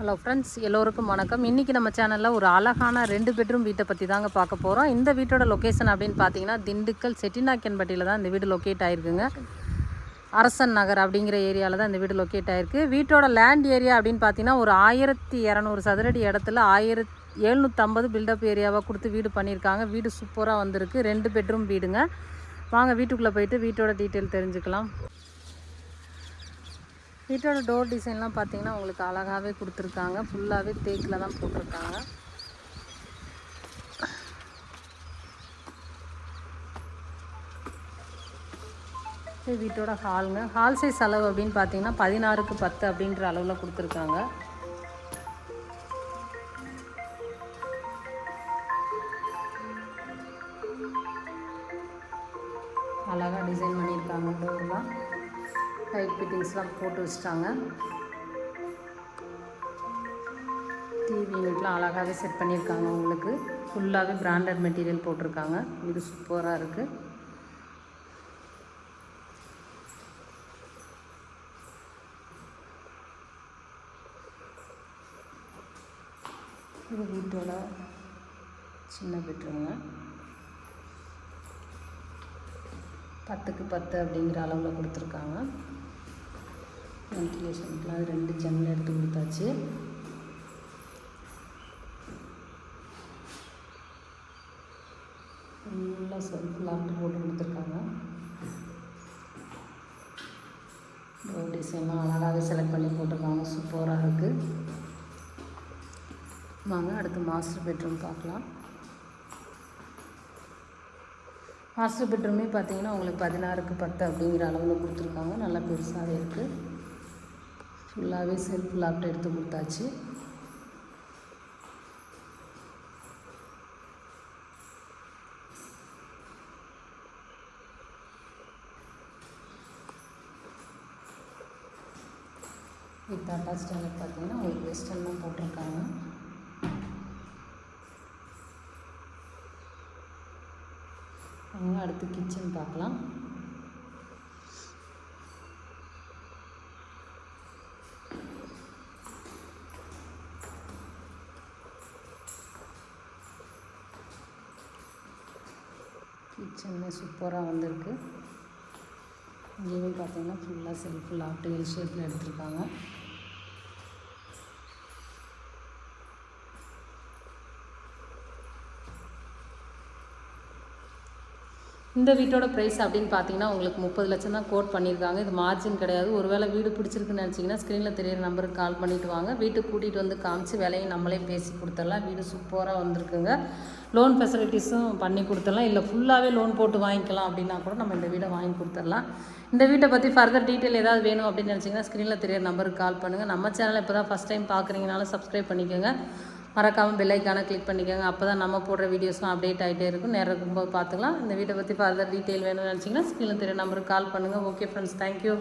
Hello friends, எல்லோருக்கும் வணக்கம். இன்றைக்கி நம்ம சேனலில் ஒரு அழகான 2 பெட்ரூம் வீட்டை பற்றி தாங்க பார்க்க போகிறோம். இந்த வீட்டோட லொக்கேஷன் அப்படின்னு பார்த்தீங்கன்னா திண்டுக்கல் செட்டிநாயக்கன்பட்டியில் தான் இந்த வீடு லொக்கேட் ஆகிருக்குங்க. அரசன் நகர் அப்படிங்கிற ஏரியாவில் தான் இந்த வீடு லொக்கேட் ஆகிருக்கு. வீட்டோட லேண்ட் ஏரியா அப்படின்னு பார்த்தீங்கன்னா ஒரு 1200 சதுரடி இடத்துல 1750 பில்டப் ஏரியாவாக கொடுத்து வீடு பண்ணியிருக்காங்க. வீடு சூப்பராக வந்திருக்கு. 2 பெட்ரூம் வீடுங்க. வாங்க வீட்டுக்குள்ளே போயிட்டு வீட்டோட டீட்டெயில் தெரிஞ்சுக்கலாம். வீட்டோட டோர் டிசைன்லாம் பார்த்தீங்கன்னா உங்களுக்கு அழகாகவே கொடுத்துருக்காங்க. ஃபுல்லாகவே தேக்கில் தான் போட்டிருக்காங்க. வீட்டோட ஹாலுங்க. ஹால் சைஸ் அளவு அப்படின்னு பார்த்தீங்கன்னா 16க்கு 10 அப்படின்ற அளவில் கொடுத்துருக்காங்க. அழகாக டிசைன் பண்ணியிருக்காங்க. டோர்லாம் லைட் ஃபிட்டிங்ஸ்லாம் போட்டு வச்சுட்டாங்க. டிவி யூனிட்லாம் அழகாகவே செட் பண்ணியிருக்காங்க. உங்களுக்கு ஃபுல்லாகவே பிராண்டட் மெட்டீரியல் போட்டிருக்காங்க. இது சூப்பராக இருக்குது. இது வீட்டோட சின்ன பெட்ரூம்ங்க. 10க்கு 10 அப்படிங்கிற அளவில் கொடுத்துருக்காங்க. வென்டிலேஷனுக்குலாம் 2 ஜன்னல் எடுத்து கொடுத்தாச்சு. ஃபுல்லாக செல்ஃப் லாஃப்ட் போட்டு கொடுத்துருக்காங்க. டோர் டிசைன்லாம் அழகாகவே செலக்ட் பண்ணி போட்டிருக்காங்க. சூப்பராக இருக்குது. வாங்க அடுத்து மாஸ்டர் பெட்ரூம் பார்க்கலாம். மாஸ்டர் பெட்ரூமே பார்த்தீங்கன்னா உங்களுக்கு 16க்கு 10 அப்படிங்கிற அளவில் கொடுத்துருக்காங்க. நல்லா பெருசாகவே இருக்குது. ஃபுல்லாகவே செல்ஃப் லாஃப்ட் எடுத்து கொடுத்தாச்சு. வித் அட்டாச் டாய்லெட் பார்த்தீங்கன்னா உங்களுக்கு வெஸ்டர்ன் தான் போட்டிருக்காங்க. அடுத்து கிச்சன் பார்க்கலாம். கிச்சன் சூப்பராக வந்திருக்கு. இங்கேயும் பார்த்தீங்கன்னா ஃபுல்லாக செல்ஃப் லாஃப்ட் எல் ஷேப்பில் எடுத்திருக்காங்க. இந்த வீட்டோட ப்ரைஸ் அப்படின்னு பார்த்தீங்கன்னா உங்களுக்கு 30 லட்சம் தான் கோட் பண்ணியிருக்காங்க. இது மார்ஜின் கிடையாது. ஒருவேளை வீடு பிடிச்சிருக்குன்னு நினச்சிங்கன்னா ஸ்க்ரீனில் தெரியிற நம்பருக்கு கால் பண்ணிவிட்டு வாங்க. வீட்டுக்கு கூட்டிகிட்டு வந்து காமிச்சு விலையும் நம்மளே பேசி கொடுத்துடலாம். வீடு சூப்பராக வந்திருக்குங்க. லோன் ஃபெசிலிட்டிஸும் பண்ணி கொடுத்துடலாம். இல்லை ஃபுல்லாகவே லோன் போட்டு வாங்கிக்கலாம் அப்படின்னா கூட நம்ம இந்த வீடை வாங்கி கொடுத்துடலாம். இந்த வீட்டை பற்றி ஃபர்தர் டீட்டெயில் ஏதாவது வேணும் அப்படின்னு நினச்சிங்கன்னா ஸ்க்ரீனில் தெரியிற நம்பருக்கு கால் பண்ணுங்கள். நம்ம சேனலை இப்போ தான் ஃபஸ்ட் டைம் பார்க்குறீங்கனாலும் சப்ஸ்கிரைப் பண்ணிக்கோங்க. மறக்காமல் பெல் ஐக்கானை கிளிக் பண்ணிக்கோங்க. அப்போ தான் நம்ம போடுற வீடியோஸ்லாம் அப்டேட் ஆகிட்டே இருக்கும். நேரம் இருக்கும்போது பார்த்துக்கலாம். இந்த வீட்டை பற்றி ஃபர்தர் டீட்டெயில் வேணும்னு நினச்சிங்கன்னா ஸ்க்ரீனில் தெரியிற நம்பருக்கு கால் பண்ணுங்கள். Okay friends, thank you.